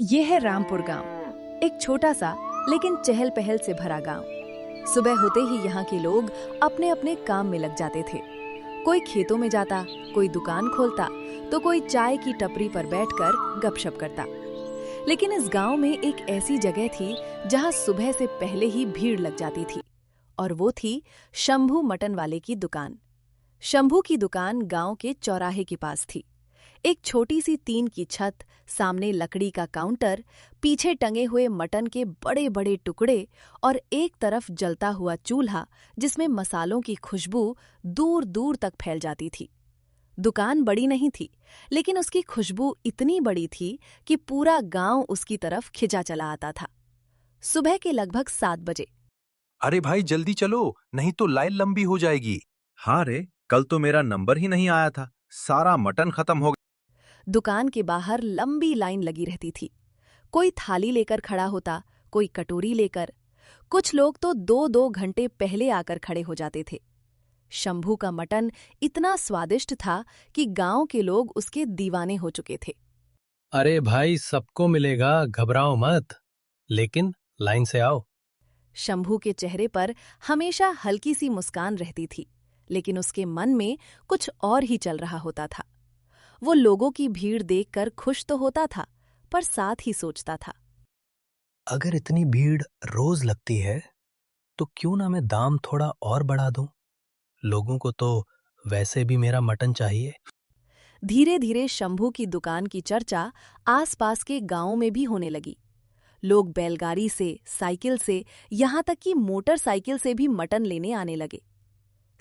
ये है रामपुर गांव, एक छोटा सा लेकिन चहल पहल से भरा गांव। सुबह होते ही यहाँ के लोग अपने अपने काम में लग जाते थे। कोई खेतों में जाता, कोई दुकान खोलता, तो कोई चाय की टपरी पर बैठकर गपशप करता। लेकिन इस गांव में एक ऐसी जगह थी जहां सुबह से पहले ही भीड़ लग जाती थी, और वो थी शंभू मटन वाले की दुकान। शंभू की दुकान गांव के चौराहे के पास थी। एक छोटी सी टीन की छत, सामने लकड़ी का काउंटर, पीछे टंगे हुए मटन के बड़े बड़े टुकड़े और एक तरफ जलता हुआ चूल्हा जिसमें मसालों की खुशबू दूर दूर तक फैल जाती थी। दुकान बड़ी नहीं थी, लेकिन उसकी खुशबू इतनी बड़ी थी कि पूरा गांव उसकी तरफ खिंचा चला आता था। सुबह के लगभग 7 बजे। अरे भाई जल्दी चलो, नहीं तो लाइन लंबी हो जाएगी। हाँ रे, कल तो मेरा नंबर ही नहीं आया था, सारा मटन खत्म हो गया। दुकान के बाहर लंबी लाइन लगी रहती थी। कोई थाली लेकर खड़ा होता, कोई कटोरी लेकर। कुछ लोग तो 2-2 घंटे पहले आकर खड़े हो जाते थे। शंभू का मटन इतना स्वादिष्ट था कि गांव के लोग उसके दीवाने हो चुके थे। अरे भाई, सबको मिलेगा, घबराओ मत, लेकिन लाइन से आओ। शंभू के चेहरे पर हमेशा हल्की सी मुस्कान रहती थी, लेकिन उसके मन में कुछ और ही चल रहा होता था। वो लोगों की भीड़ देखकर खुश तो होता था, पर साथ ही सोचता था, अगर इतनी भीड़ रोज लगती है तो क्यों ना मैं दाम थोड़ा और बढ़ा दूं? लोगों को तो वैसे भी मेरा मटन चाहिए। धीरे धीरे शंभू की दुकान की चर्चा आसपास के गांवों में भी होने लगी। लोग बैलगाड़ी से, साइकिल से, यहाँ तक कि मोटरसाइकिल से भी मटन लेने आने लगे।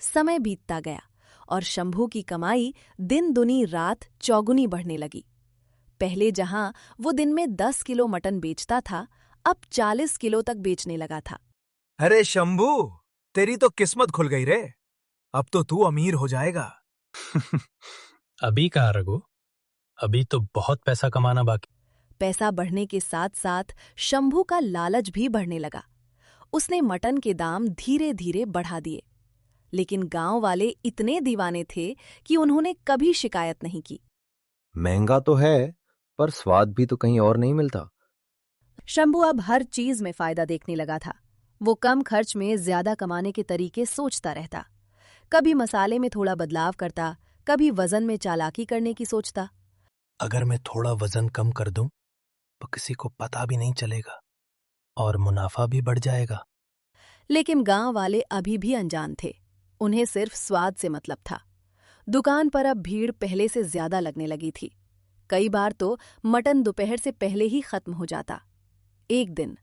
समय बीतता गया और शंभू की कमाई दिन दुनी रात चौगुनी बढ़ने लगी। पहले जहां वो दिन में 10 किलो मटन बेचता था, अब 40 किलो तक बेचने लगा था। अरे शंभू, तेरी तो किस्मत खुल गई रे। अब तो तू अमीर हो जाएगा। अभी कहाँ रघु, अभी तो बहुत पैसा कमाना बाकी। पैसा बढ़ने के साथ साथ शंभू का लालच भी बढ़ने लगा। उसने मटन के दाम धीरे धीरे बढ़ा दिए, लेकिन गांव वाले इतने दीवाने थे कि उन्होंने कभी शिकायत नहीं की। महंगा तो है, पर स्वाद भी तो कहीं और नहीं मिलता। शंभू अब हर चीज में फायदा देखने लगा था। वो कम खर्च में ज्यादा कमाने के तरीके सोचता रहता। कभी मसाले में थोड़ा बदलाव करता, कभी वजन में चालाकी करने की सोचता। अगर मैं थोड़ा वजन कम कर दूं तो किसी को पता भी नहीं चलेगा और मुनाफा भी बढ़ जाएगा। लेकिन गांव वाले अभी भी अनजान थे। उन्हें सिर्फ स्वाद से मतलब था। दुकान पर अब भीड़ पहले से ज्यादा लगने लगी थी। कई बार तो मटन दोपहर से पहले ही खत्म हो जाता। एक दिन